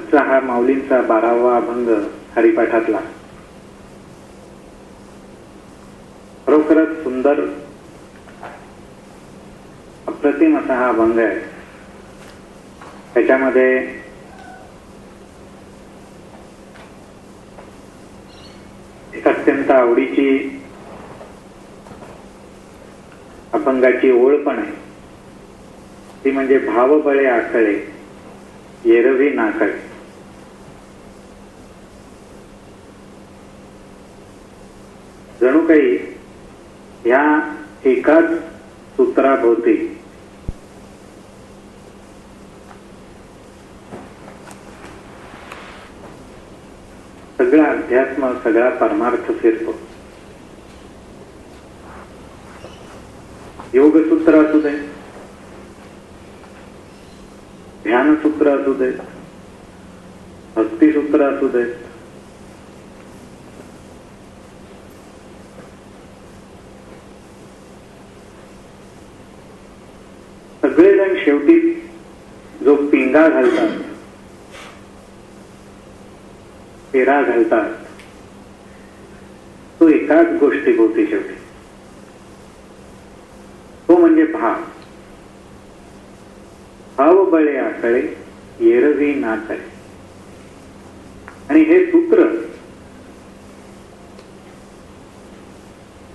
आजचा हा माऊलींचा 12वा अभंग हरिपाठातला खरोखरच सुंदर अप्रतिम असा हा अभंग आहे. त्याच्यामध्ये एक अत्यंत आवडीची अभंगाची ओळ पण आहे. ती म्हणजे भावबळे आकळे येरवी नाकळे. जणू काही ह्या एकाच सूत्राभोवती सगळा अध्यात्म, सगळा परमार्थ फिरतो. योगसूत्र असू दे, ध्यानसूत्र असू दे, भक्तिसूत्र असू दे, सगळेजण शेवटी जो पिंगा घालतात, फेरा घालतात, तो एकाच गोष्टीभोवती शेवटी, तो म्हणजे भाव. भाव बळे आकळे येरवी नाकळे. आणि हे सूत्र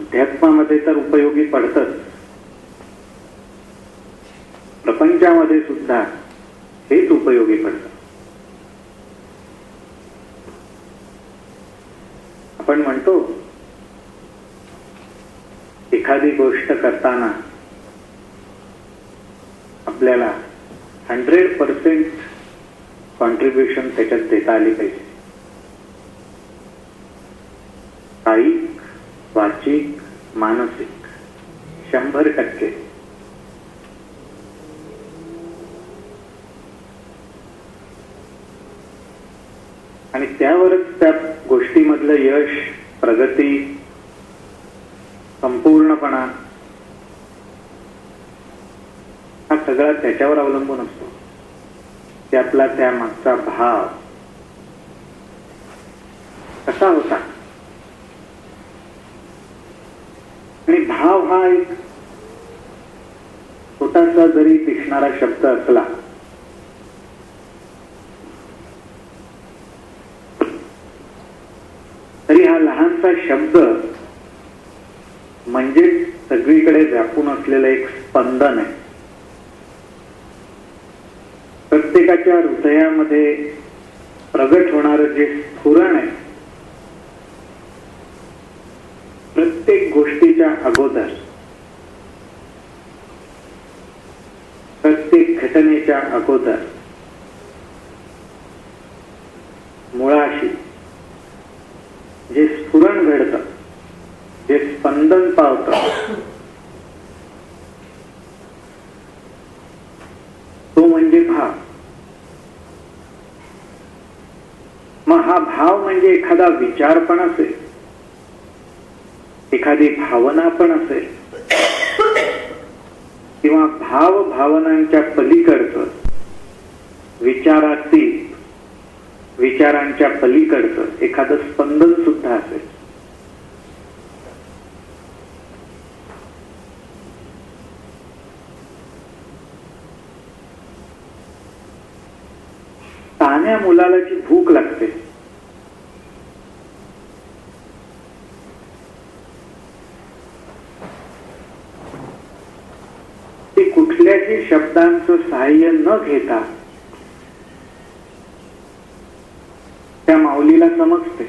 अध्यात्मामध्ये तर उपयोगी पडतच, प्रपंचामध्ये सुद्धा हेच उपयोगी पडतं. आपण म्हणतो एखादी गोष्ट करताना आपल्याला 100% कॉन्ट्रीब्युशन त्याच्यात देता आली पाहिजे. कायिक, वाचिक, मानसिक 100%. आणि त्यावरच त्या गोष्टीमधलं यश, प्रगती, संपूर्णपणा हा सगळा त्याच्यावर अवलंबून असतो की आपला त्या मागचा भाव कसा होता. आणि भाव हा एक छोटासा जरी दिसणारा शब्द असला तरी हा लहानसा शब्द म्हणजे सगळीकडे व्यापून असलेलं एक स्पंदन आहे. प्रत्येकाच्या हृदयामध्ये प्रगट होणारं जे स्फुरण आहे, प्रत्येक गोष्टीच्या अगोदर, प्रत्येक घटनेच्या अगोदर मुळाशी जे स्फुरण घडतं, जे स्पंदन पावतं, तो म्हणजे भाव. मग हा भाव म्हणजे एखादा विचार पण असेल, एखादी भावना पण असेल, किंवा भाव भावनांच्या पलीकडचं, विचारांच्या पलीकडचं एखादं स्पंदन सुद्धा असेल. तान्या मुलाला जी भूक लागते, ती कुठल्याही शब्दांचं सहाय्य न घेता त्या माऊलीला समजते.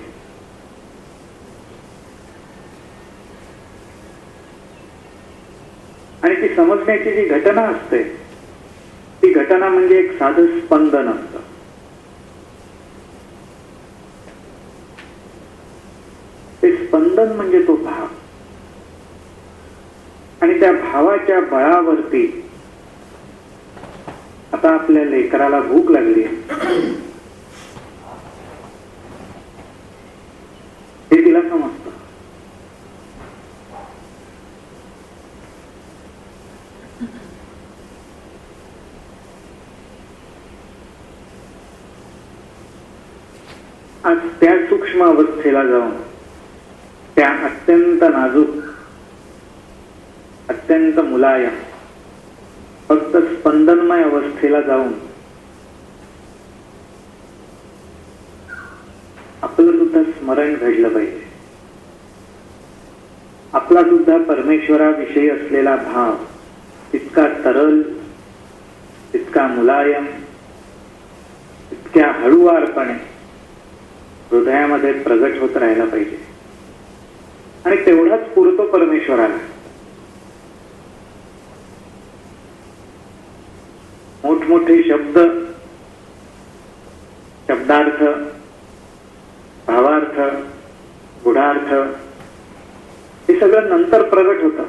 आणि ती समजण्याची जी घटना असते, ती घटना म्हणजे एक साधं स्पंदन असतं. ते स्पंदन म्हणजे तो भाव. आणि त्या भावाच्या बळावरती आता आपल्या लेकराला भूक लागली, हे तिला समजतं. आज त्या सूक्ष्म अवस्थेला जाऊन, त्या अत्यंत नाजूक, अत्यंत मुलायम, फक्त स्पंदनमय अवस्थेला जाऊन आपलं सुद्धा स्मरण घडलं पाहिजे. आपला सुद्धा परमेश्वराविषयी असलेला भाव तितका तरल, तितका मुलायम, तितक्या हळूवारपणे हृदयामध्ये प्रगट होत राहायला पाहिजे. आणि तेवढाच पुरतो परमेश्वराला. मोठमोठे शब्द, शब्दार्थ, भावार्थ, गुढार्थ हे सगळं नंतर प्रगट होतं.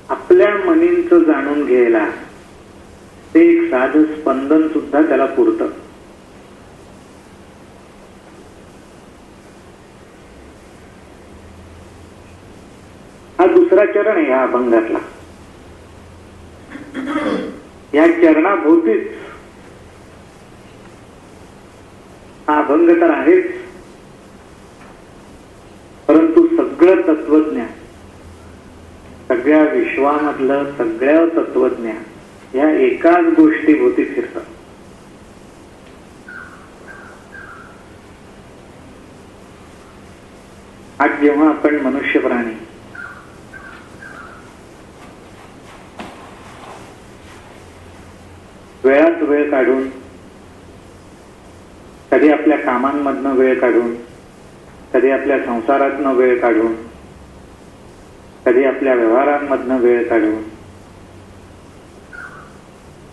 आपल्या मनींचं जाणून घ्यायला ते एक साधं स्पंदन सुद्धा त्याला पुरतं. हा दुसरा चरण आहे या अभंगातला. या चरणाभोवतीच हा अभंग तर आहेच, परंतु सगळं तत्वज्ञान, सगळ्या विश्वामधलं सगळं तत्वज्ञान या एकाच गोष्टीभोवती फिरतं. आज जेव्हा आपण मनुष्य प्राणी वेळात वेळ काढून, कधी आपल्या कामांमधनं वेळ काढून, कधी आपल्या संसारातनं वेळ काढून, कधी आपल्या व्यवहारांमधनं वेळ काढून,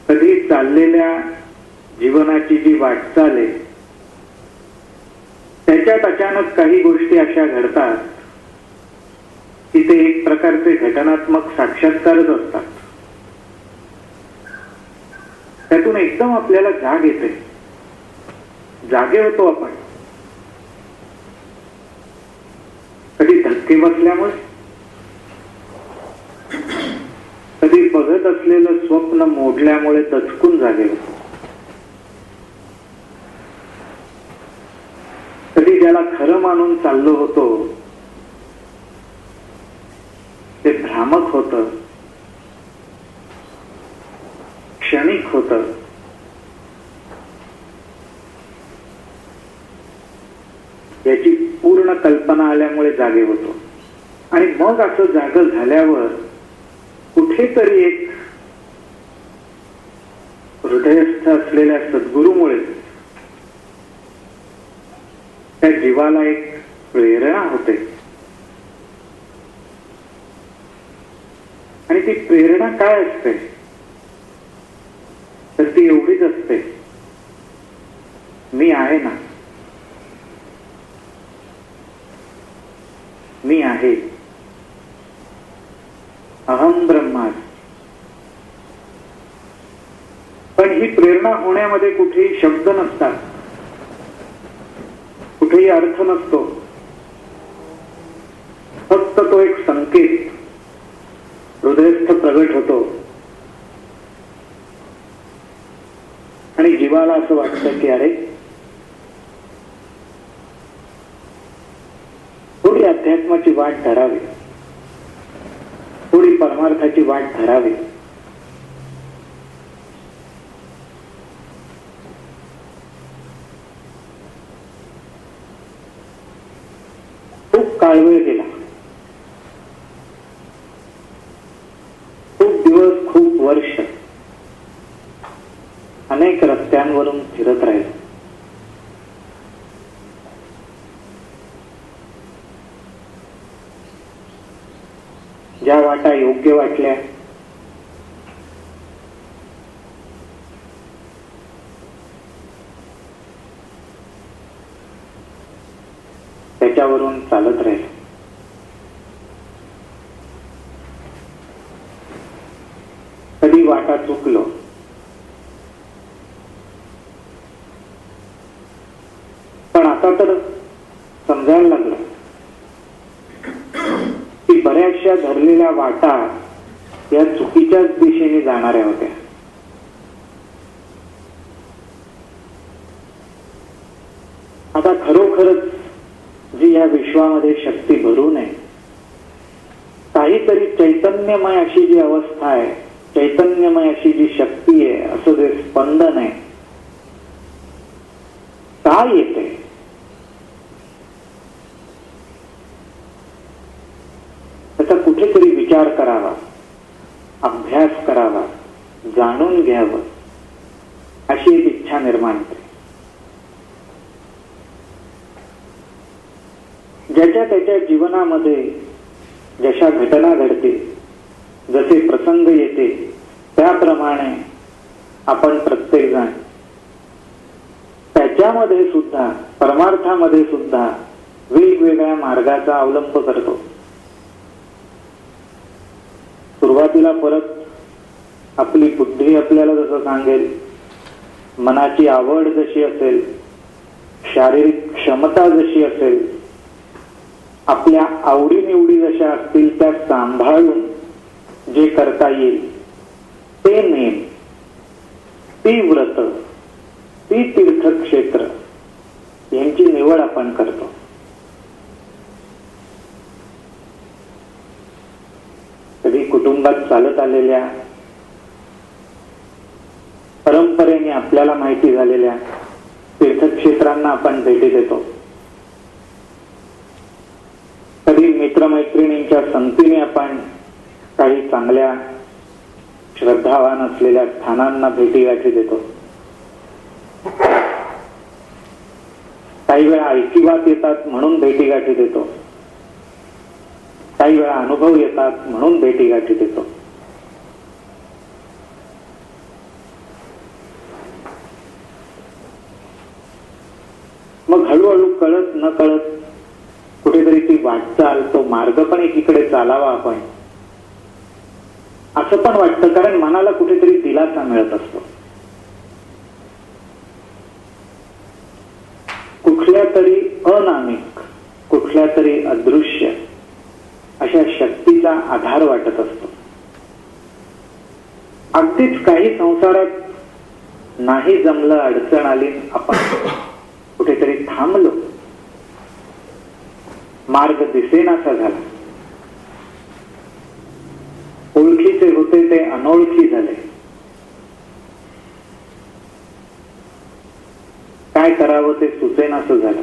कधी चाललेल्या जीवनाची जी वाटचाल आहे त्याच्यात अचानक काही गोष्टी अशा घडतात की ते एक प्रकारचे घटनात्मक साक्षात्कारच असतात. त्यातून एकदम आपल्याला जाग येते, जागे होतो आपण. कधी धक्के बसल्यामुळे, कधी बघत असलेलं स्वप्न मोडल्यामुळे दचकून जागे होतो, कधी ज्याला खरं मानून चाललो होतो ते भ्रामक होतं, क्षणिक होतं. याची पूर्ण कल्पना आल्यामुळे जागे होतो. आणि मग असं जागं झाल्यावर कुठेतरी एक हृदयस्थ असलेल्या सद्गुरूमुळे त्या जीवाला एक प्रेरणा होते. आणि ती प्रेरणा काय असते तर ती एवढीच असते, मी आहे ना, मी आहे, अहम ब्रह्मास्मि. पण ही प्रेरणा होण्यामध्ये कुठेही शब्द नसतात, कुठेही अर्थ नसतो. फक्त तो एक संकेत हृदयस्थ प्रगट होतो आणि जीवाला असं वाटतं की अरे थोडी अध्यात्माची वाट धरावी, थोडी परमार्थाची वाट धरावी. खूप काळवेळ गेला, खूप दिवस, खूप वर्ष अनेक रस्त्यांवरून फिरत राहिले. ज्या वाटा योग्य वाटल्या त्याच्यावरून चालत राहिले. कधी वाटा चुकलो, पण आता तर समजायला लागलं की बऱ्याचशा धरलेल्या वाटा या चुकीच्याच दिशेने जाणाऱ्या होत्या. विश्वामध्ये शक्ती भरू नये, काहीतरी चैतन्यमय अशी जी अवस्था आहे, चैतन्यमय अशी जी शक्ती आहे, असं जे स्पंदन आहे, काय येते? त्याचा कुठेतरी विचार करावा, अभ्यास करावा, जाणून घ्यावं, अशी एक इच्छा निर्माण होते. ज्याच्या त्याच्या जीवनामध्ये जशा घटना घडते, जसे प्रसंग येते, त्याप्रमाणे आपण प्रत्येकजण त्याच्यामध्ये सुद्धा, परमार्थामध्ये सुद्धा वेगवेगळ्या मार्गाचा अवलंब करतो. सुरुवातीला परत आपली बुद्धी आपल्याला जसं सांगेल, मनाची आवड जशी असेल, शारीरिक क्षमता जशी असेल, आपल्या आवडीनिवडी जशा असतील त्या सांभाळून जे करता येईल ते नेम, ती व्रत, ती तीर्थक्षेत्र यांची निवड आपण करतो. कधी कुटुंबात चालत आलेल्या, परंपरेने आपल्याला माहिती झालेल्या तीर्थक्षेत्रांना आपण भेटी देतो. कधी मित्रमैत्रिणींच्या संगतीने आपण काही चांगल्या श्रद्धावान असलेल्या स्थानांना भेटीगाठी देतो. काही वेळा ऐकिवात येतात म्हणून भेटीगाठी देतो, काही वेळा अनुभव येतात म्हणून भेटीगाठी देतो. मग हळूहळू कळत न कळत कुठेतरी ती वाटचाल, तो मार्ग पण एकीकडे चालावा आपण, असं पण वाटतं. कारण मनाला कुठेतरी दिलासा मिळत असतो. कुठल्या तरी अनामिक, कुठल्या तरी अदृश्य अशा शक्तीचा आधार वाटत असतो. अगदीच काही संसारात नाही जमलं, अडचण आली, आपण कुठेतरी थांबलो, मार्ग दिसेनासा झाला, ओळखीचे होते ते अनोळखी झाले, काय करावं ते सुचेनासं झालं,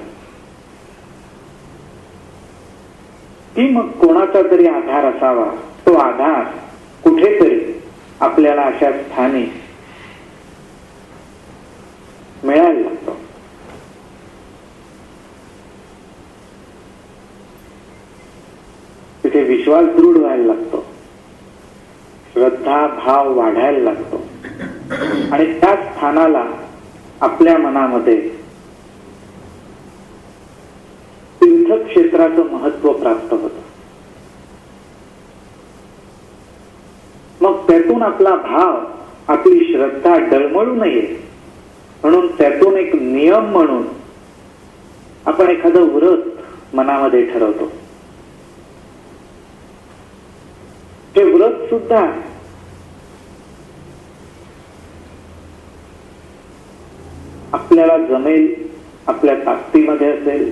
की मग कोणाचा तरी आधार असावा. तो आधार कुठेतरी आपल्याला अशा स्थानी मिळायला लागतो. तिथे विश्वास दृढ व्हायला लागतो, श्रद्धा भाव वाढायला लागतो आणि त्या स्थानाला आपल्या मनामध्ये तीर्थक्षेत्राचं महत्व प्राप्त होतं. मग त्यातून आपला भाव, आपली श्रद्धा डळमळू नये म्हणून त्यातून एक नियम म्हणून आपण एखादं व्रत मनामध्ये ठरवतो. ते व्रत सुद्धा आपल्याला जमेल, आपल्या ताकदीमध्ये असेल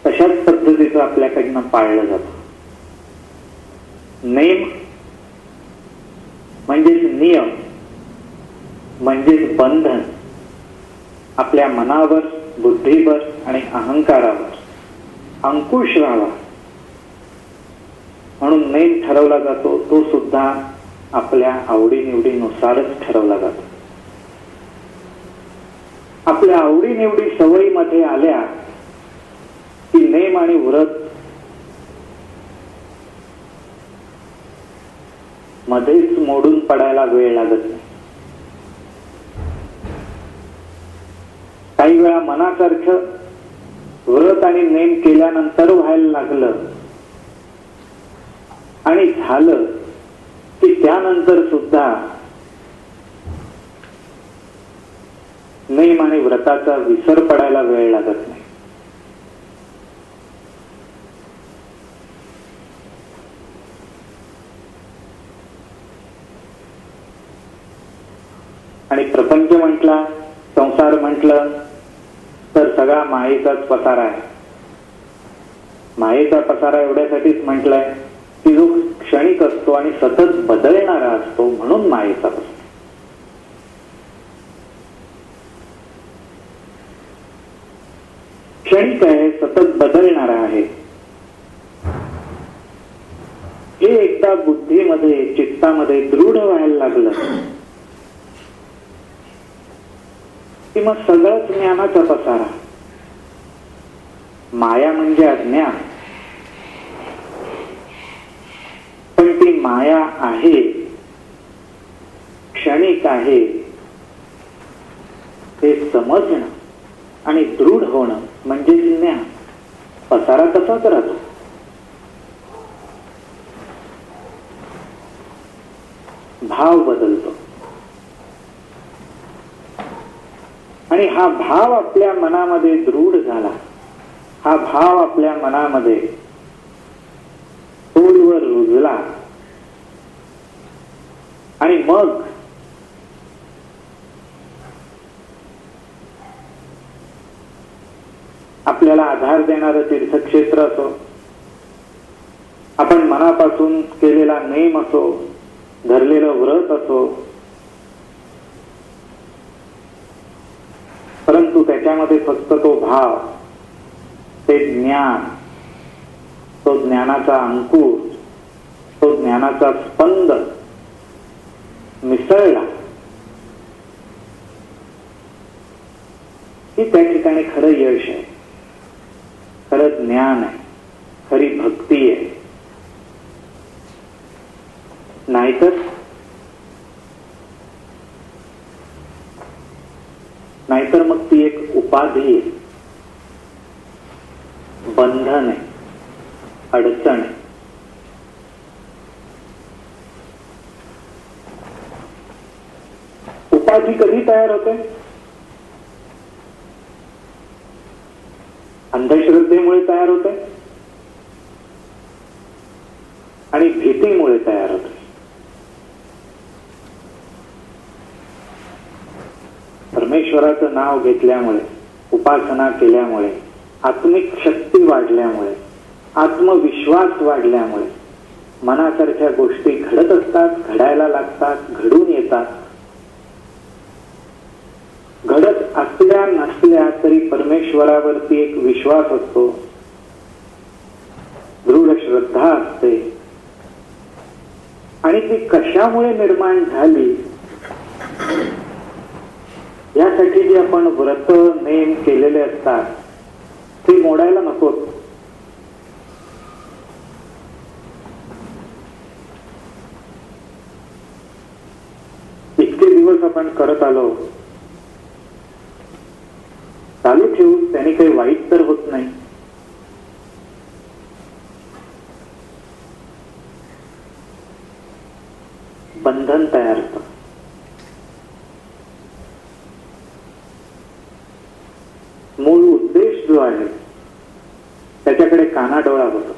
तशाच पद्धतीचं आपल्याकडनं पाळलं जातं. नेम म्हणजेच नियम, म्हणजेच बंधन, आपल्या मनावर, बुद्धीवर आणि अहंकारावर अंकुश राहावा म्हणून नेम ठरवला जातो. तो सुद्धा आपल्या आवडीनिवडीनुसारच ठरवला जातो. आपल्या आवडीनिवडी सवयीमध्ये आल्या की नेम आणि व्रत मध्येच मोडून पडायला वेळ लागत नाही. काही वेळा मनासारखं व्रत आणि नेम केल्यानंतर व्हायला लागलं आणि झालं की त्यानंतर सुद्धा नेम आणि व्रताचा विसर पडायला वेळ लागत नाही. आणि प्रपंच म्हटला, संसार म्हटलं तर सगळा मायेचाच पसारा आहे. मायेचा पसारा एवढ्यासाठीच म्हटलाय की जो क्षणिक असतो आणि सतत बदलणारा असतो, म्हणून मायेचा पसारा. क्षणिक आहे, सतत बदलणारा आहे. हे एकदा बुद्धीमध्ये, चित्तामध्ये दृढ व्हायला लागलं की मग सगळंच ज्ञानाचा पसारा. माया म्हणजे अज्ञान, पण ती माया आहे, क्षणिक आहे, हे समजणं आणि दृढ होणं म्हणजे ज्ञान. पसारा तसाच राहतो. भाव बदलतो आणि हा भाव आपल्या मनामध्ये दृढ झाला, हा भाव आपल्या मनामध्ये खोलवर रुजला आणि मग आपल्याला आधार देणारं तीर्थक्षेत्र असो, आपण मनापासून केलेला नेम असो, धरलेलं व्रत असो, परंतु त्याच्यामध्ये फक्त तो भाव, ते ज्ञान, तो ज्ञानाचा अंकुर, तो ज्ञानाचा स्पंद मिसळला की त्या ठिकाणी खरं यश आहे, खरं ज्ञान आहे, खरी भक्ती आहे. नाहीतर मग ती एक उपाधी आहे, बंधन आहे, अडचण आहे. उपाधी कधी तयार होते? अंधश्रद्धेमुळे तयार होते आणि भीतीमुळे तयार होते. परमेश्वराचं नाव घेतल्यामुळे, उपासना केल्यामुळे, आत्मिक शक्ती वाढल्यामुळे, आत्मविश्वास वाढल्यामुळे मनासारख्या गोष्टी घडत असतात, घडायला लागतात, घडून येतात. घडत असल्या नसल्या तरी परमेश्वरावरती एक विश्वास असतो, दृढ श्रद्धा असते. आणि ती कशामुळे निर्माण झाली यासाठी जे आपण व्रत नेम केलेले असतात ते मोडायला नको. इतके दिवस आपण करत आलो, चालू ठेवू, त्याने काही वाईट तर होत नाही. बंधन तयार होतं. मूळ उद्देश जो आहे त्याच्याकडे कानाडोळा होतो,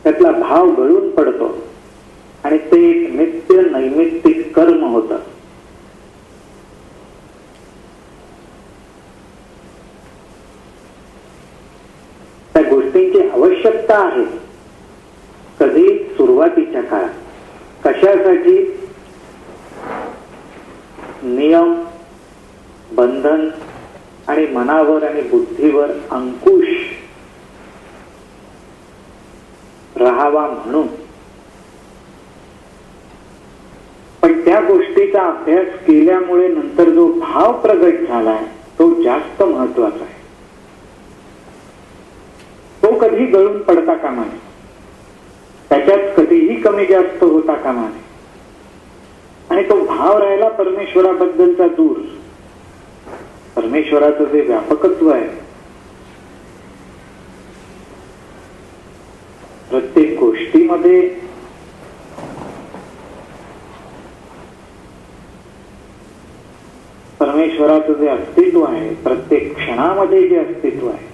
त्यातला भाव गळून पडतो आणि ते एक नित्य नैमित्तिक कर्म होतं. त्या गोष्टींची आवश्यकता आहे. कधी? सुरुवातीच्या काळात. कशासाठी? नियम, बंधन आणि मनावर आणि बुद्धीवर अंकुश राहावा म्हणून. पण त्या गोष्टीचा अभ्यास केल्यामुळे नंतर जो भाव प्रगट झालाय तो जास्त महत्वाचा आहे. तो कधी गळून पडता कामा नये, त्याच्यात कधीही कमी जास्त होता कामा नये. आणि तो भाव राहिला परमेश्वराबद्दलचा दूर. परमेश्वराचं जे व्यापकत्व आहे, प्रत्येक गोष्टीमध्ये परमेश्वराचं जे अस्तित्व आहे, प्रत्येक क्षणामध्ये जे अस्तित्व आहे,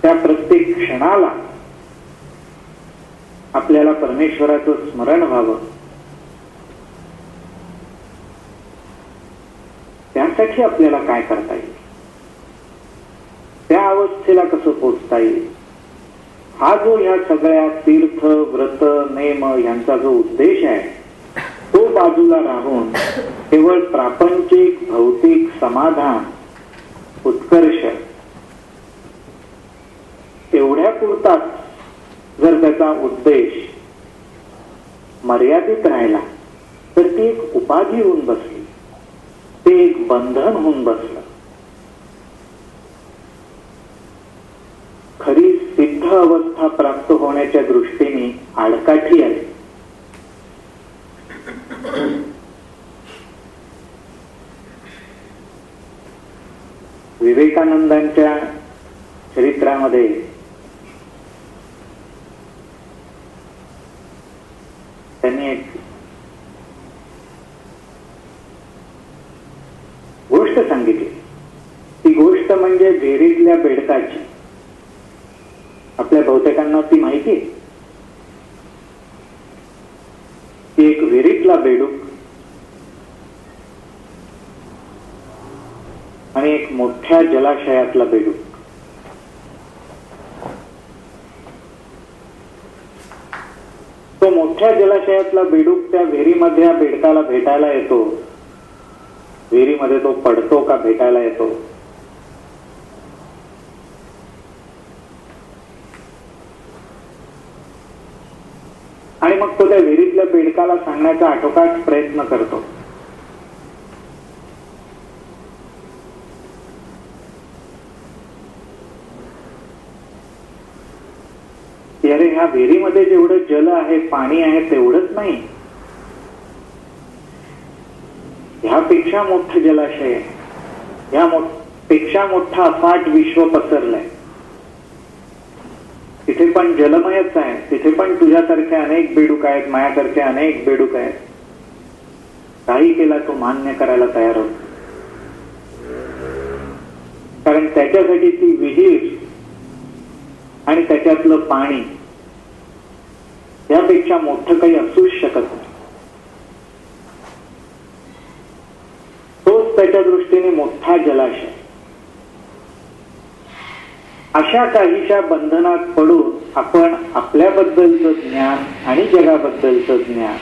त्या प्रत्येक क्षणाला आपल्याला परमेश्वराचं स्मरण व्हावं. त्यासाठी आपल्याला काय करता येईल? अवस्थेला कसं पोचता येईल, हा जो ह्या सगळ्या तीर्थ व्रत नेम यांचा जो उद्देश आहे तो बाजूला राहून केवळ प्रापंचिक भौतिक समाधान उत्कर्ष एवढ्या पुरताच जर त्याचा उद्देश मर्यादित राहिला तर ती एक उपाधी होऊन बसली, ते एक बंधन होऊन बसलं. खरी सिद्ध अवस्था प्राप्त होण्याच्या दृष्टीने आडकाठी आली. विवेकानंदांच्या चरित्रामध्ये त्यांनी एक गोष्ट सांगितली. ती गोष्ट म्हणजे विहिरीतल्या बेडकाची. आपल्या बहुतेकांना ती माहिती आहे. ती एक विहिरीतला बेडूक आणि एक मोठ्या जलाशयातला बेडूक. तो मोठ्या जलाशयातला बेडूक त्या विहिरीमधल्या बेडकाला भेटायला येतो. विहिरीमध्ये तो पडतो का भेटायला येतो. आणि मग तो त्या विहिरीतल्या बेडकाला सांगण्याचा आटोकाट प्रयत्न करतो. अरे ह्या विहिरीमध्ये जेवढं जल आहे पाणी आहे तेवढंच नाही, ह्यापेक्षा मोठं जलाशय आहे, ह्यापेक्षा मोठं अफाट विश्व पसरलंय. तिथे पण जलमयच आहे. तिथे पण तुझ्यासारखे अनेक बेडूक आहेत, माझ्यासारखे अनेक बेडूक आहेत. काही केला तो मान्य करायला तयार होतो. कारण त्याच्यासाठी ती विहीर आणि त्याच्यातलं पाणी यापेक्षा मोठं काही असूच शकत नाही. तोच त्याच्या दृष्टीने मोठा जलाशय. अशा काहीशा बंधनात पडून आपण आपल्याबद्दलचं ज्ञान आणि जगाबद्दलचं ज्ञान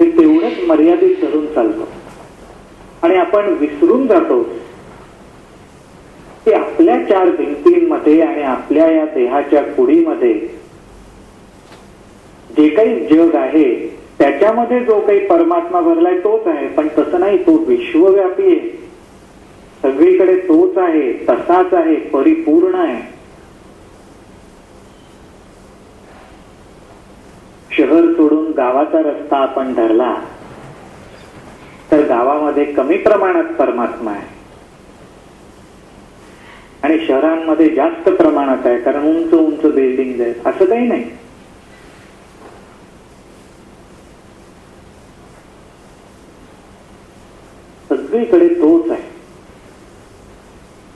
हे तेवढंच मर्यादित धरून चालतो. आणि आपण विसरून जातो की आपल्या चार भिंतींमध्ये आणि आपल्या या देहाच्या कुडीमध्ये जे काही जग आहे त्याच्यामध्ये जो काही परमात्मा भरलाय तोच आहे. पण तसं नाही, तो विश्वव्यापी आहे. सगळीकडे तोच आहे, तसाच आहे, परिपूर्ण आहे. शहर सोडून गावाचा रस्ता आपण धरला तर गावामध्ये कमी प्रमाणात परमात्मा आहे आणि शहरांमध्ये जास्त प्रमाणात आहे, कारण उंच उंच बिल्डिंग आहेत. असं काही नाही. सगळीकडे तोच आहे,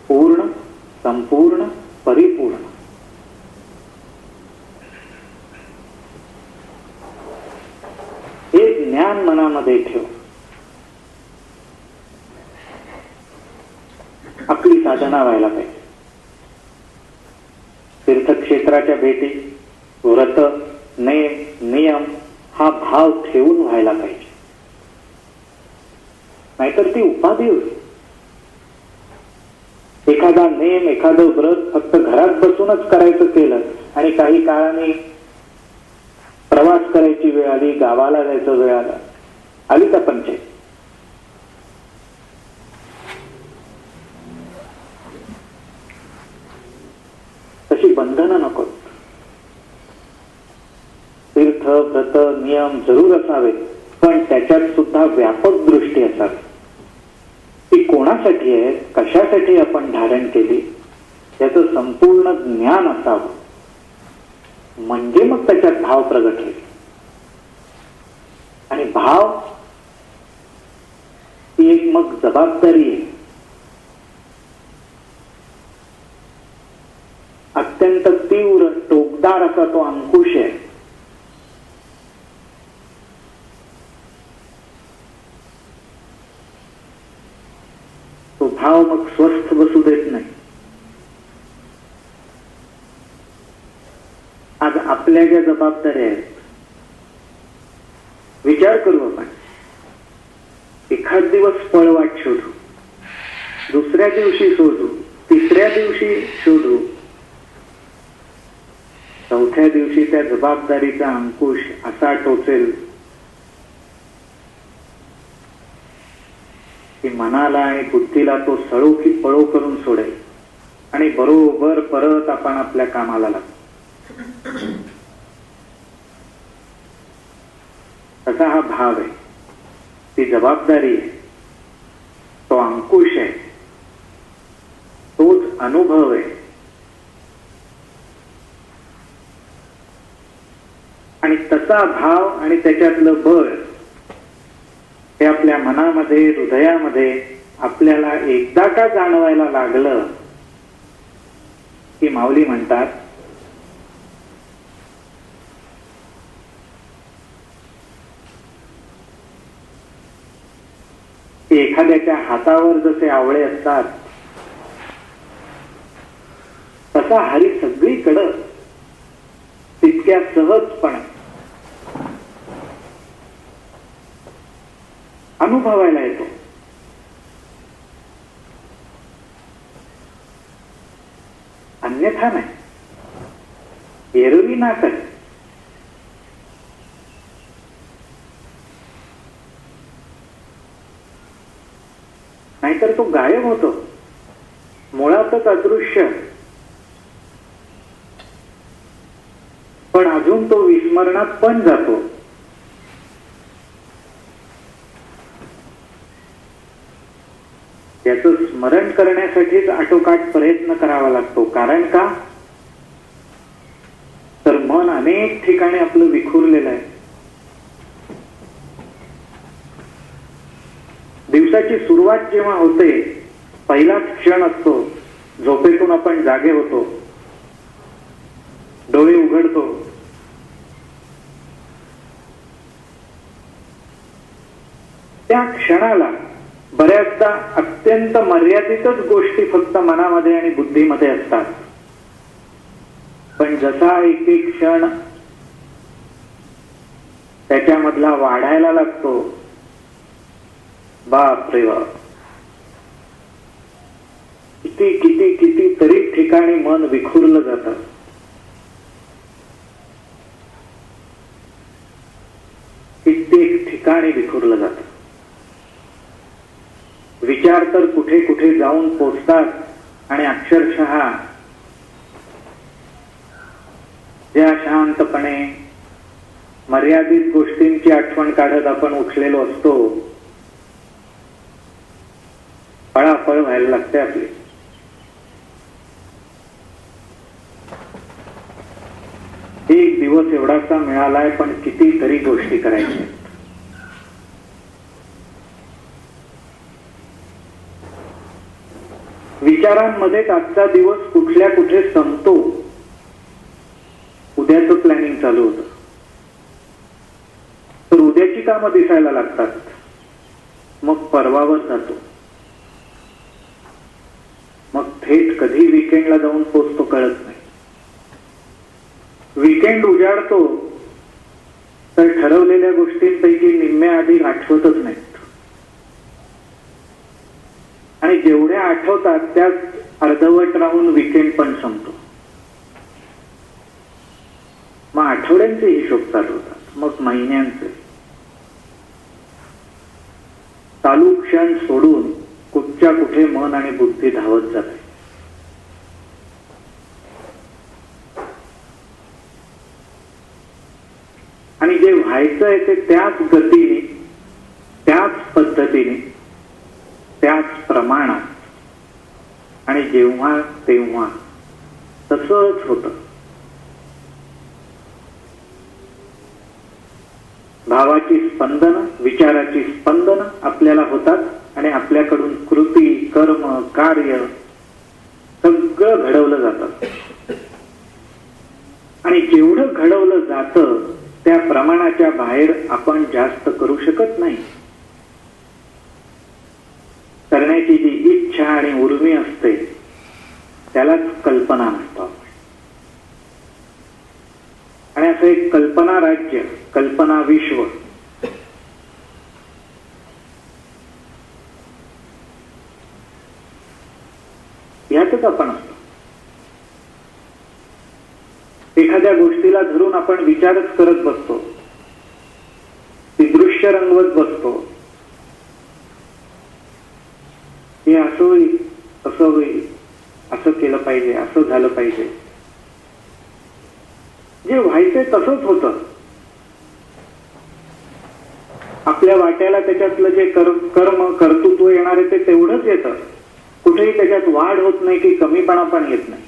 पूर्ण, संपूर्ण, परिपूर्ण. हे ज्ञान मनामध्ये ठेव. आपली साधना व्हायला पाहिजे. तीर्थक्षेत्राच्या भेटी, व्रत, नेम, नियम हा भाव ठेवून व्हायला पाहिजे. नाहीतर ती उपाधी होती. एखादा नेम, एखादं व्रत फक्त घरात बसूनच करायचं केलं आणि काही काळाने प्रवास करायची वेळ आली, गावाला जायचं वेळ आला, आली का पंचायत. तशी बंधनं नको. तीर्थ व्रत नियम जरूर असावे, पण त्याच्यात सुद्धा व्यापक दृष्टी असावी. ती कोणासाठी आहे, कशासाठी आपण धारण केली याचं संपूर्ण ज्ञान असावं. म्हणजे मग त्याच्यात भाव प्रगट होईल. आणि भाव ही एक मग जबाबदारी आहे. अत्यंत तीव्र टोकदार असा तो अंकुश आहे. तो भाव मग स्वस्थ बसू देत नाही. आज आपल्या ज्या जबाबदाऱ्या आहेत, विचार करू आपण. एखाद दिवस पळवाट शोधू, दुसऱ्या दिवशी शोधू, तिसऱ्या दिवशी शोधू, चौथ्या दिवशी त्या जबाबदारीचा अंकुश असा टोचेल की मनाला आणि बुद्धीला तो सळो की पळो करून सोडेल आणि बरोबर परत आपण आपल्या कामाला लागतो. असा हा भाव आहे, ती जबाबदारी आहे, तो अंकुश आहे, तोच अनुभव आहे. आणि तसा भाव आणि त्याच्यातलं बळ हे आपल्या मनामध्ये, हृदयामध्ये आपल्याला एकदा का जाणवायला लागलं की माऊली म्हणतात, की एखाद्याच्या हातावर जसे आवळे असतात तसा हरी सगळीकडं तितक्या सहजपणे अनुभवायला येतो. अन्यथा नाही, एरवी ना काय. नाहीतर तो गायब होतो, मुळातच अदृश्य. पण अजून तो विस्मरणात पण जातो. त्याचं स्मरण करण्यासाठीच आटोकाट प्रयत्न करावा लागतो. कारण का, तर मन अनेक ठिकाणी आपलं विखुरलेलं आहे. दिवसाची सुरुवात जेव्हा होते, पहिलाच क्षण असतो, झोपेतून आपण जागे होतो, डोळे उघडतो. त्या क्षणाला बऱ्याचदा अत्यंत मर्यादितच गोष्टी फक्त मनामध्ये आणि बुद्धीमध्ये असतात. पण जसा एक एक क्षण त्याच्यामधला वाढायला लागतो, बाप रे बाप, किती किती किती तरी ठिकाणी मन विखुरलं जातं. कित्येक ठिकाणी विखुरलं जातं. विचार तर कुठे कुठे जाऊन पोचतात आणि अक्षरशः ज्या शांतपणे मर्यादित गोष्टींची आठवण काढत आपण उठलेलो असतो, पळापळ व्हायला लागते आपली. एक दिवस एवढासा मिळालाय, पण कितीतरी गोष्टी करायच्या. विचारांमध्येच आजचा दिवस कुठल्या कुठे संपतो, उद्याचं प्लॅनिंग चालू होतं. तर उद्याची कामं दिसायला लागतात, मग परवावर जातो, मग थेट कधी वीकेंडला जाऊन पोचतो कळत नाही. वीकेंड उजाडतो तर ठरवलेल्या गोष्टींपैकी निम्म्या आधी आठवतच नाहीत, आणि जेवढ्या आठवतात त्यात अर्धवट राहून वीकेंड पण संपतो. मग आठवड्यांचे हिशोब चालू होतात, मग महिन्यांचे. चालू क्षण सोडून कुठच्या कुठे मन आणि बुद्धी धावत जाते. आणि जे व्हायचंय ते त्याच गतीने, त्याच पद्धतीने, त्याच प्रमाणात आणि जेव्हा तेव्हा तसंच होतं. भावाची स्पंदन, विचाराची स्पंदन आपल्याला होतात आणि आपल्याकडून कृती, कर्म, कार्य सगळं घडवलं जातं. आणि जेवढं घडवलं जातं त्या प्रमाणाच्या बाहेर आपण जास्त करू शकत नाही. करण्याची जी इच्छा इच्छा आणि उर्मी असते त्यालाच कल्पना म्हणतो. आणि असं एक कल्पना राज्य, कल्पना विश्व यातच आपण असतो. एखाद्या गोष्टीला धरून आपण विचारच करत बसतो, ती दृश्य रंगवत बसतो. हे असं होईल, असं होईल, असं केलं पाहिजे, असं झालं पाहिजे. जे व्हायचंय तसंच होतं. आपल्या वाट्याला त्याच्यातलं जे कर्म कर्तृत्व येणार आहे ते तेवढंच येतं. कुठेही त्याच्यात वाढ होत नाही की कमीपणा पण येत नाही.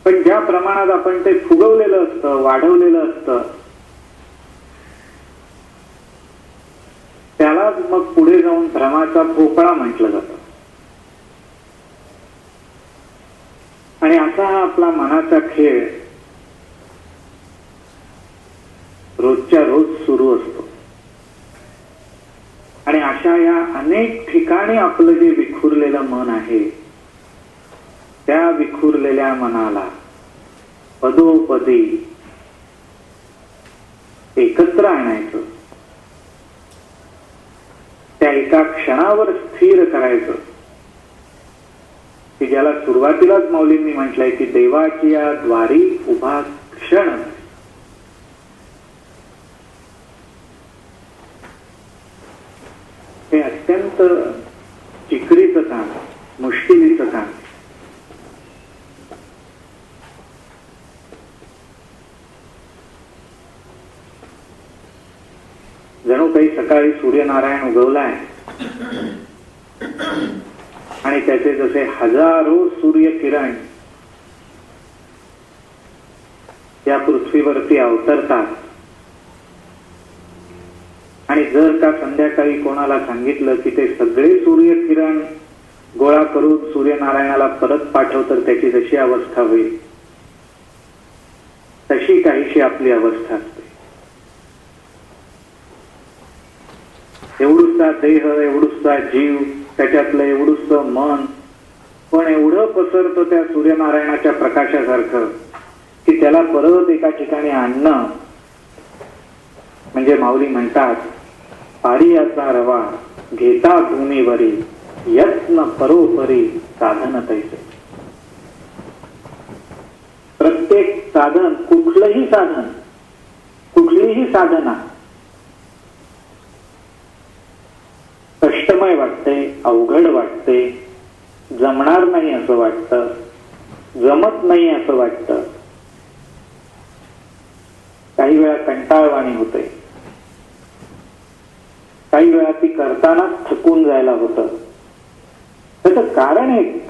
पण ज्या प्रमाणात आपण ते फुगवलेलं असतं, वाढवलेलं असतं, त्यालाच मग पुढे जाऊन भ्रमाचा पोकळा म्हटलं जातं. आणि असा हा आपला मनाचा खेळ रोजच्या रोज सुरू असतो. आणि अशा या अनेक ठिकाणी आपलं जे विखुरलेलं मन आहे त्या विखुरलेल्या मनाला पदोपदी एकत्र आणायचं, त्या एका क्षणावर स्थिर करायचं की ज्याला सुरुवातीलाच माऊलींनी म्हटलंय की देवाची या द्वारी उभा क्षण. हे अत्यंत चिकरीचं काम, मुश्किलीचं काम. जणू काही सकाळी सूर्यनारायण उगवलाय आणि त्याचे जसे हजारो सूर्यकिरण या पृथ्वीवरती अवतरतात. आणि जर का संध्याकाळी कोणाला सांगितलं की ते सगळे सूर्यकिरण गोळा करून सूर्यनारायणाला परत पाठव तर त्याची जशी अवस्था होईल तशी काहीशी आपली अवस्था असते. एवढूसा देह, एवढूसा जीव, त्याच्यातलं एवढूसं मन, पण एवढं पसरतं त्या सूर्यनारायणाच्या प्रकाशासारखं की त्याला परत एका ठिकाणी आणणं म्हणजे माऊली म्हणतात पारियाचा रवा घेता भूमीवरी यत्न परोपरी साधन तैसे. प्रत्येक साधन, कुठलंही साधन, कुठलीही साधना कष्टमय वाटते, अवघड वाटते, जमणार नाही असं वाटतं, जमत नाही असं वाटतं, काही वेळा कंटाळवाणी होते, काही वेळा ती करतानाच थकून जायला होतं. त्याचं कारण एक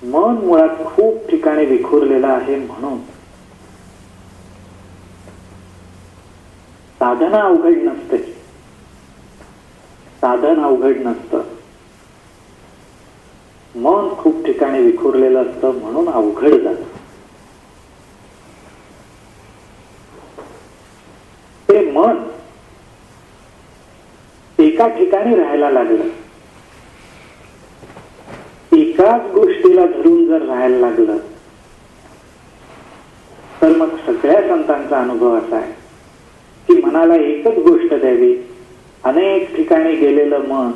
मन मुळात खूप ठिकाणी विखुरलेलं आहे. म्हणून साधना अवघड नसते, साधन अवघड नसतं, मन खूप ठिकाणी विखुरलेलं असतं म्हणून अवघड जातं. ते मन एका ठिकाणी राहायला लागलं, एकाच गोष्टीला धरून जर राहायला लागलं तर मग सगळ्या संतांचा अनुभव असा आहे की मनाला एकच गोष्ट द्यावी. अनेक ठिकाणी गेलेलं मन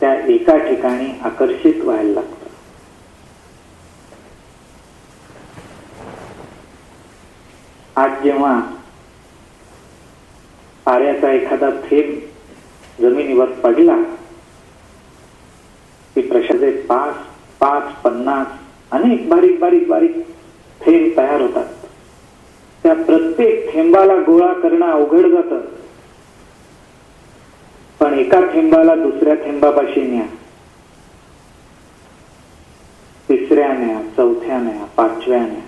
त्या एका ठिकाणी आकर्षित व्हायला लागतं. आज जेव्हा पाऱ्याचा एखादा थेंब जमिनीवर पडला की प्रशाचे 5-50 अनेक बारीक बारीक बारीक थेंब तयार होतात. त्या प्रत्येक थेंबाला गोळा करणं अवघड जातं. पण एका थेंबाला दुसऱ्या थेंबापाशी न्या, तिसऱ्या न्या, चौथ्या न्या, पाचव्या न्या,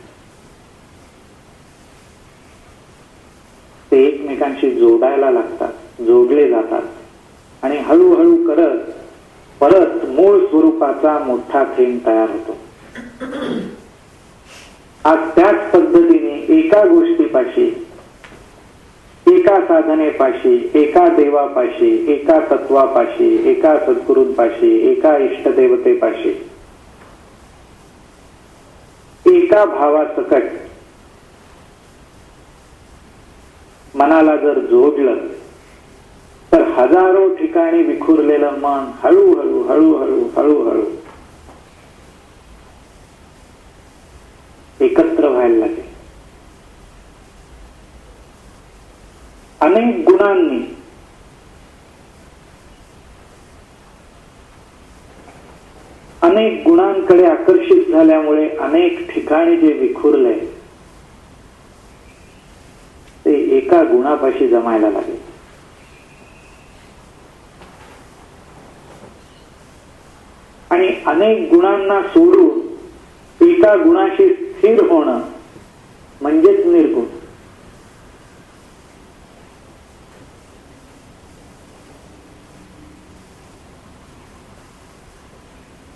ते एकमेकांशी जोडायला लागतात, जोडले जातात आणि हळूहळू करत परत मूळ स्वरूपाचा मोठा थेंब तयार होतो. आज त्याच पद्धतीने एका गोष्टीपाशी एका साधनेपाशी, एका देवापाशी, एका तत्वापाशी, एका सद्गुरूंपाशी, एका इष्टदेवतेपाशी, एका भावासकट मनाला जर जोडलं तर हजारो ठिकाणी विखुरलेलं मन हळूहळू हळूहळू हळूहळू एकत्र व्हायला लागेल. अनेक गुणांनी अनेक गुणांकडे आकर्षित झाल्यामुळे अनेक ठिकाणी जे विखुरले ते एका गुणापाशी जमायला लागेल. आणि अनेक गुणांना सोडून एका गुणाशी स्थिर होणं म्हणजेच निर्गुण.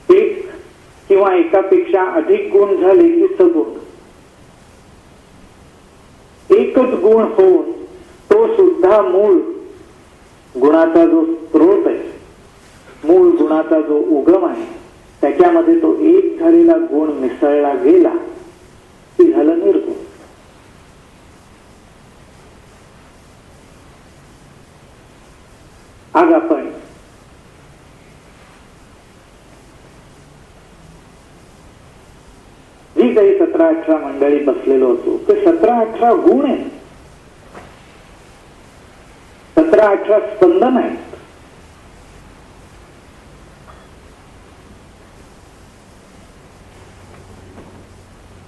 एक किंवा एकापेक्षा अधिक गुण झाले की सगुण. एकच गुण होऊन तो सुद्धा मूळ गुणाचा जो स्रोत आहे, मूळ गुणाचा जो उगम आहे, त्याच्यामध्ये तो एक झालेला गुण मिसळला गेला की झालं निर्गुण. आज आपण जी काही 17-18 मंडळी बसलेलो होतो ते 17-18 गुण आहेत, 17-18 स्पंदन आहेत.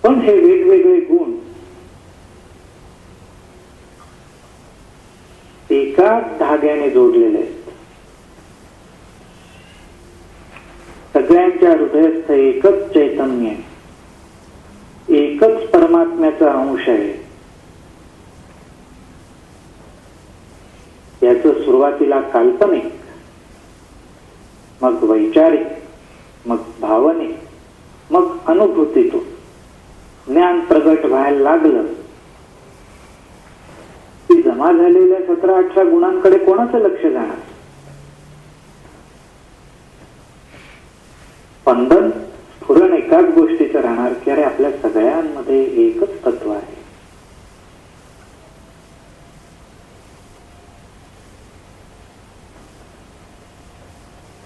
पण हे वेगवेगळे गुण एकाच धाग्याने जोडलेले आहेत. सगळ्यांच्या हृदयस्थ एकच चैतन्य आहे, एकच परमात्म्याचा अंश आहे. याचं सुरुवातीला काल्पनिक, मग वैचारिक, मग भावनिक, मग अनुभूतीतून ज्ञान प्रगट व्हायला लागलं की जमा झालेल्या 17-18 गुणांकडे कोणाचं लक्ष जाणार? स्पंदन स्फुरण एकाच गोष्टीचं राहणार की अरे आपल्या सगळ्यांमध्ये एकच तत्व आहे.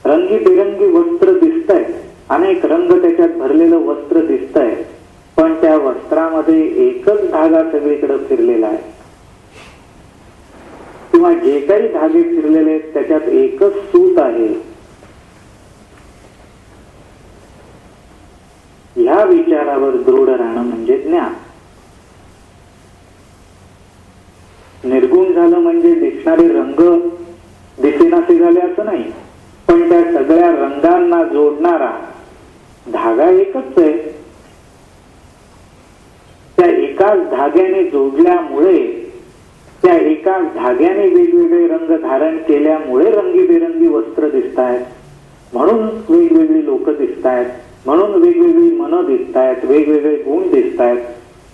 रंगीबेरंगी वस्त्र दिसतंय, अनेक रंग त्याच्यात भरलेलं वस्त्र दिसतंय, पण त्या वस्त्रामध्ये एकच धागा सगळीकडे फिरलेला आहे. किंवा जे काही धागे फिरलेले आहेत त्याच्यात एकच सूत आहे. ह्या विचारावर दृढ राहणं म्हणजे ज्ञान. निर्गुण झालं म्हणजे दिसणारे रंग दिसेनासे झाले असं नाही, पण त्या सगळ्या रंगांना जोडणारा धागा एकच आहे. त्या एकाच धाग्याने जोडल्यामुळे, त्या एकाच धाग्याने वेगवेगळे रंग धारण केल्यामुळे रंगीबेरंगी वस्त्र दिसत आहेत, म्हणून वेगवेगळी लोक दिसत आहेत, म्हणून वेगवेगळी मनं दिसत आहेत, वेगवेगळे गुण दिसत आहेत,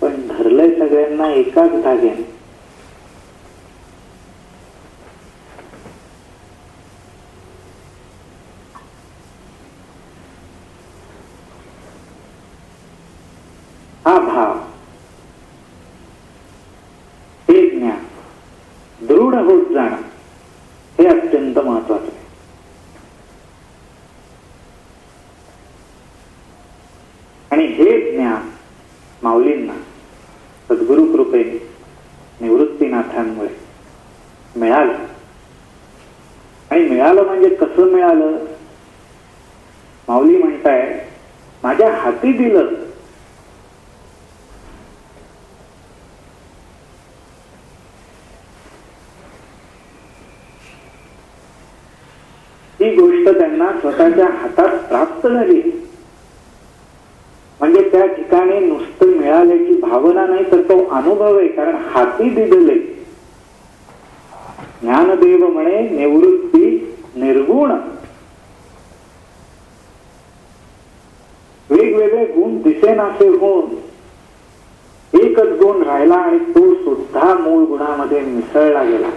पण धरलंय सगळ्यांना एकाच धाग्याने. हा भाव, हे ज्ञान दृढ होत जाणं हे अत्यंत महत्वाचं आहे. आणि हे ज्ञान माऊलींना सद्गुरु कृपेने निवृत्तीनाथांमुळे मिळालं. आणि मिळालं म्हणजे कसं मिळालं? माऊली म्हणताय माझ्या हाती दिलं. ही गोष्ट त्यांना स्वतःच्या हातात प्राप्त झाली म्हणजे त्या ठिकाणी नुसतं मिळाल्याची भावना नाही तर तो अनुभव आहे. कारण हाती दिलेले ज्ञानदेव म्हणे निवृत्ती निर्गुण. वेगवेगळे गुण दिसेनासे होऊन एकच गुण राहिला आणि तो सुद्धा मूळ गुणामध्ये मिसळला गेला.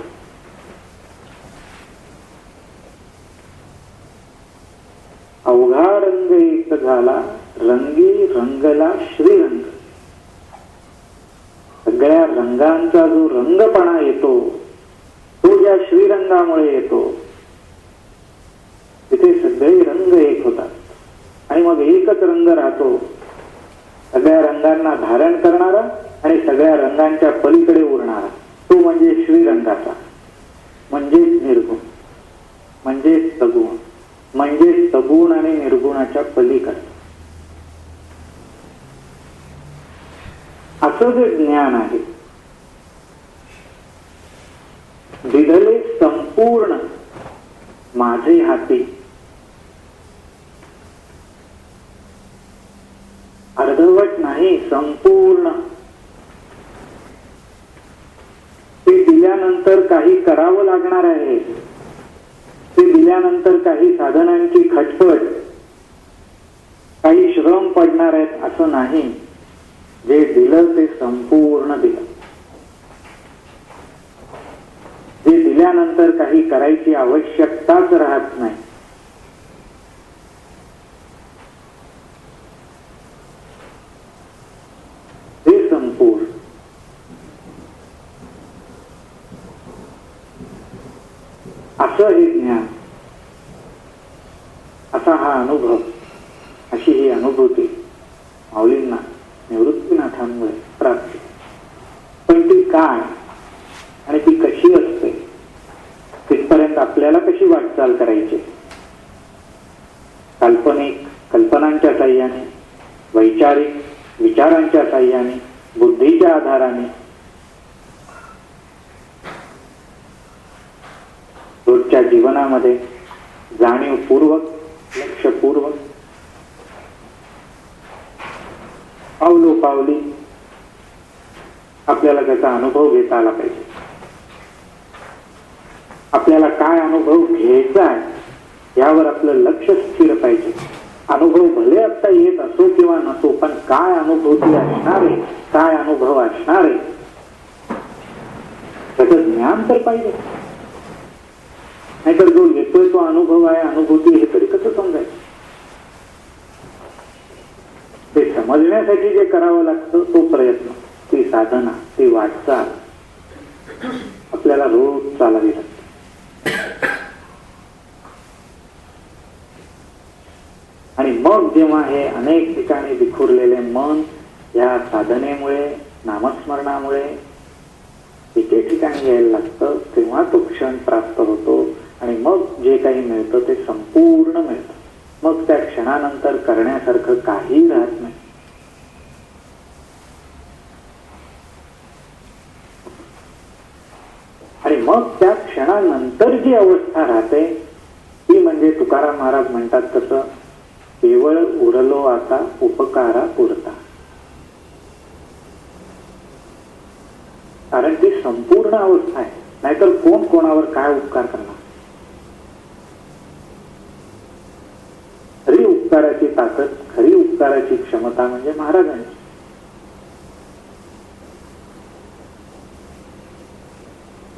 अवघा रंग एक झाला, रंगी रंगला श्रीरंग. सगळ्या रंगांचा जो रंगपणा येतो तो ज्या श्रीरंगामुळे येतो, तिथे सगळे रंग एक होतात आणि मग एकच रंग राहतो, सगळ्या रंगांना धारण करणारा आणि सगळ्या रंगांच्या पलीकडे उरणारा, तो म्हणजे श्रीरंगाचा, म्हणजेच निर्गुण, म्हणजेच सगुण, म्हणजेच सगुण आणि निर्गुणाच्या पलीकडे. असं जे ज्ञान आहे, दिधले संपूर्ण माझे हाती, अर्धवट नाही, संपूर्ण. ते दिल्यानंतर काही करावं लागणार आहे, ते दिल्यानंतर काही साधनांची खटपट, काही श्रम पडणार आहेत असं नाही. जे दिलं ते संपूर्ण दिलं. जे दिल्यानंतर काही करायची आवश्यकताच राहत नाही. ते संपूर्ण. असं हे ज्ञान, असा हा अनुभव, अशी ही अनुभूती माऊलींना निवृत्तीनाथांमुळे प्राप्त. पण ती काय आणि ती कशी असते, तिथपर्यंत आपल्याला कशी वाटचाल करायची? काल्पनिक कल्पनांच्या साह्याने, वैचारिक विचारांच्या साह्याने, बुद्धीच्या आधाराने, रोजच्या जीवनामध्ये जाणीवपूर्वक, लक्षपूर्वक, पावलोपावली आपल्याला त्याचा अनुभव घेता आला पाहिजे. आपल्याला काय अनुभव घ्यायचा आहे यावर आपलं लक्ष स्थिर पाहिजे. अनुभव भले आता येत असो किंवा नसो, पण काय अनुभूती असणार आहे, काय अनुभव असणार आहे त्याचं ज्ञान तर पाहिजे. नाहीतर जो येतोय तो अनुभव आहे, अनुभूती, हे तरी कसं समजायचं? ते समजण्यासाठी जे करावं लागतं तो प्रयत्न, ती साधना, ती वाटचाल आपल्याला रोज चालावी लागते. आणि मग जेव्हा हे अनेक ठिकाणी विखुरलेले मन या साधनेमुळे, नामस्मरणामुळे एके ठिकाणी यायला लागतं, तेव्हा तो क्षण प्राप्त होतो आणि मग जे काही मिळतं ते संपूर्ण मिळतं. मग त्या क्षणानंतर करण्यासारखं काही राहत नाही. आणि मग त्या क्षणानंतर जी अवस्था राहते ती म्हणजे तुकाराम महाराज म्हणतात तसं, केवळ उरलो आता उपकारा पुरता. कारण ती संपूर्ण अवस्था आहे. नाहीतर कोण कोणावर काय उपकार करणार? खरी उपकाराची ताकद, खरी उपकाराची क्षमता म्हणजे महाराजांची.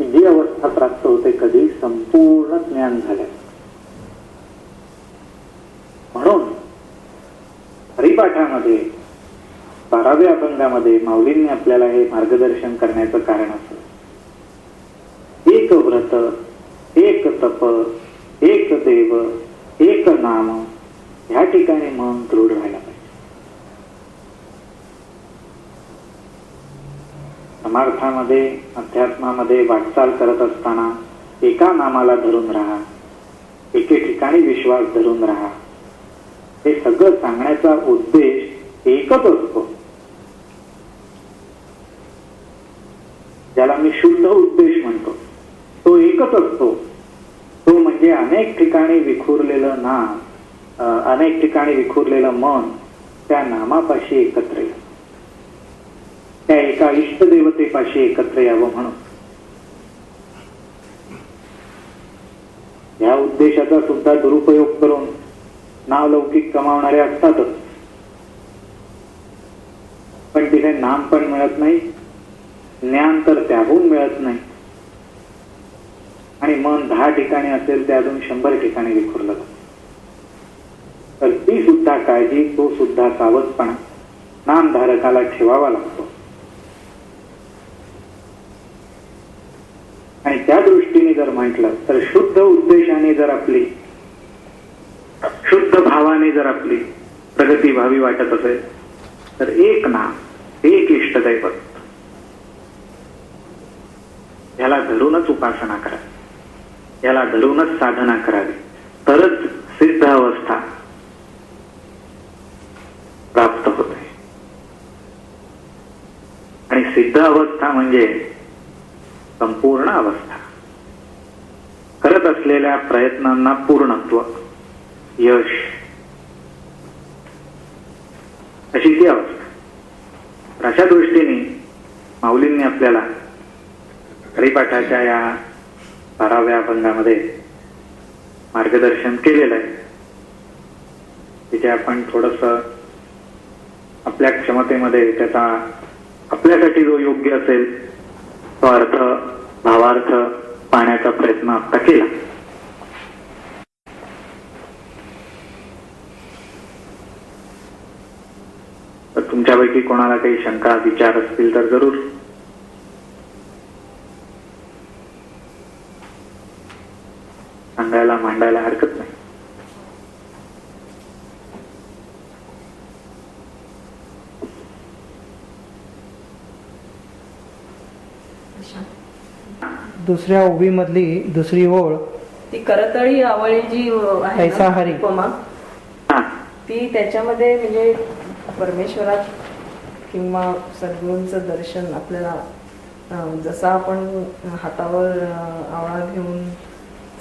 जी अवस्था प्राप्त होते कधी संपूर्ण ज्ञान झाल्या. म्हणून हरिपाठामध्ये 12व्या अभंगामध्ये माऊलींनी आपल्याला हे मार्गदर्शन करण्याचं कारण असं, एक व्रत, एक तप, एक देव, एक नाम, ह्या ठिकाणी मन दृढ व्हायला पाहिजे. समार्थामध्ये, अध्यात्मामध्ये वाटचाल करत असताना एका नामाला धरून राहा, एके ठिकाणी विश्वास धरून राहा. हे सगळं सांगण्याचा उद्देश एकच असतो, ज्याला मी शुद्ध उद्देश म्हणतो. तो एकच असतो, तो म्हणजे अनेक ठिकाणी विखुरलेलं नाम, अनेक ठिकाणी विखुरलेलं मन त्या नामापाशी एकत्र येईल, त्या एका इष्टदेवतेपाशी एकत्र यावं म्हणून. या उद्देशाचा सुद्धा दुरुपयोग करून नावलौकिक कमावणारे असतातच, पण तिथे नाम पण मिळत नाही, ज्ञान तर त्याहून मिळत नाही, आणि मन 10 ठिकाणी असेल ते अजून 100 ठिकाणी विखुरलं जातं. तर ती सुद्धा काळजी, तो सुद्धा सावधपणा नामधारकाला ठेवावा लागतो. आणि त्या दृष्टीने जर म्हटलं तर शुद्ध उद्देशाने जर आपली, शुद्ध भावाने जर आपली प्रगती व्हावी वाटत असेल तर एक नाम, एक इष्टदैवत, याला धरूनच उपासना करावी, याला धरूनच साधना करावी, तरच सिद्ध अवस्था प्राप्त होते. आणि सिद्ध अवस्था म्हणजे संपूर्ण अवस्था, करत असलेल्या प्रयत्नांना पूर्णत्व, यश, अशी ती अवस्था. तर अशा दृष्टीने माऊलींनी आपल्याला हरिपाठाच्या या 12व्या अभंगामध्ये मार्गदर्शन केलेलं आहे. तिथे आपण थोडस आपल्या क्षमतेमध्ये त्याचा आपल्यासाठी जो योग्य असेल तो अर्थ, भावार्थ पाहण्याचा प्रयत्न आता केला. तर तुमच्यापैकी कोणाला काही शंका, विचार असतील तर जरूर सांगायला, मांडायला हरकत नाही. दुसऱ्या ओवी मधली दुसरी ओळ, ती करतळी आवळी जी आहे ऐसा ना, हरी. उपमा, ती त्याच्यामध्ये म्हणजे परमेश्वरात किंवा सद्गुरूंचं दर्शन आपल्याला जसं आपण हातावर आवळा घेऊन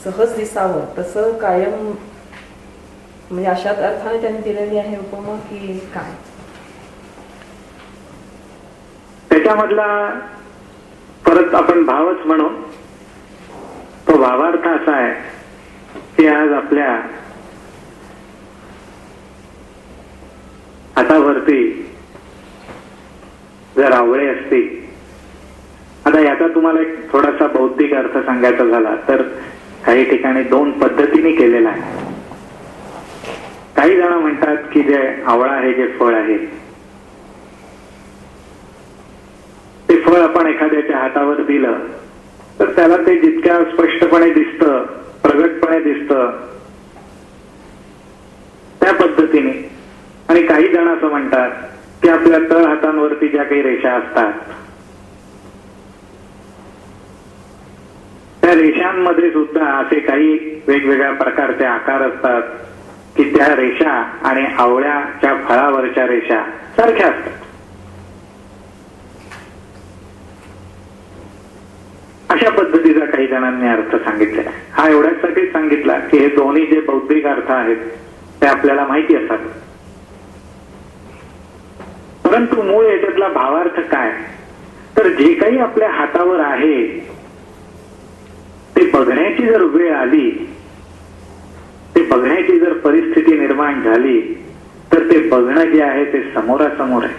सहज दिसावं तसं कायम, म्हणजे अशाच अर्थाने त्यांनी दिलेली आहे उपमा की काय? त्याच्यामधला परत आपण भावच म्हणू. तो भावार्थ असा आहे की आज आपल्या हातावरती जर आवळे असतील, आता याचा तुम्हाला एक थोडासा बौद्धिक अर्थ सांगायचा झाला तर काही ठिकाणी 2 पद्धतीने केलेला आहे. काही जण म्हणतात की जे आवळा हे जे फळ आहे ते फळ आपण एखाद्याच्या हातावर दिलं तर त्याला ते जितक्या स्पष्टपणे दिसतं, प्रगटपणे दिसतं, त्या पद्धतीने. आणि काही जण असं म्हणतात की आपल्या तळ हातांवरती ज्या काही रेषा असतात त्या रेषांमध्ये सुद्धा असे काही वेगवेगळ्या प्रकारचे आकार असतात की त्या रेषा आणि आवळ्याच्या फळावरच्या रेषा सारख्या असतात. अशा पद्धतीचा काही जणांनी अर्थ सांगितलेला आहे. हा एवढ्यासाठी सांगितला की हे दोन्ही जे बौद्धिक अर्थ आहेत ते आपल्याला माहिती असतात, परंतु मूळ याच्यातला भावार्थ काय, तर जे काही आपल्या हातावर आहे ते बघण्याची जर वेळ आली, ते बघण्याची जर परिस्थिती निर्माण झाली तर ते बघणं जे आहे ते समोरासमोर आहे,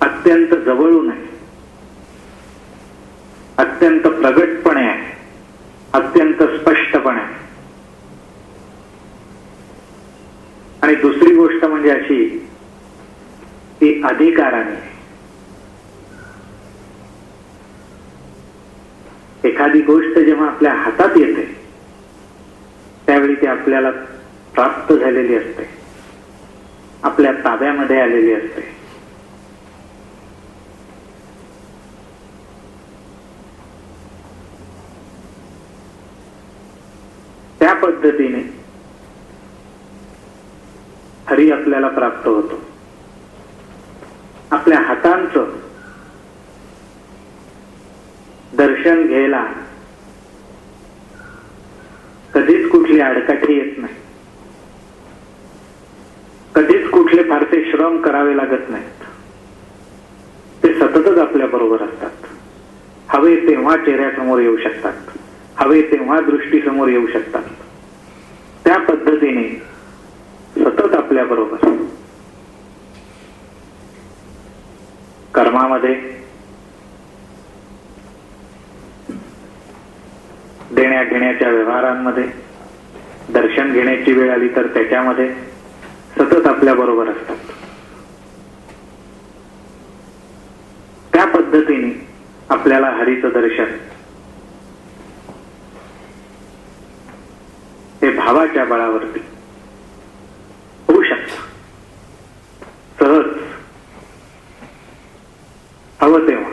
अत्यंत जवळून आहे, अत्यंत प्रगटपणे आहे, अत्यंत स्पष्टपणे आहे. आणि दुसरी गोष्ट म्हणजे अशी की अधिकाराने एखादी गोष्ट जेव्हा आपल्या हातात येते त्यावेळी ती आपल्याला प्राप्त झालेली असते, आपल्या ताब्यामध्ये आलेली असते. त्या पद्धतीने हरी आपल्याला प्राप्त होतो. आपल्या हातांचं दर्शन घ्यायला कधीच कुठली आडकाठी येत नाही, कधीच कुठले फारसे श्रम करावे लागत नाहीत. ते सततच आपल्या बरोबर असतात. हवे तेव्हा चेहऱ्यासमोर येऊ शकतात, हवे तेव्हा दृष्टीसमोर येऊ शकतात. त्या पद्धतीने सतत आपल्या बरोबर. कामामध्ये, देण्या घेण्याच्या व्यवहारांमध्ये, दर्शन घेण्याची वेळ आली तर त्याच्यामध्ये सतत आपल्या बरोबर असतात. त्या पद्धतीने आपल्याला हरीचं दर्शन हे भावाच्या बळावरती होऊ शकतं. सहज, हवं तेव्हा.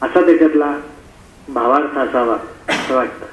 असा त्याच्यातला भावार्थ असावा असं वाटतं.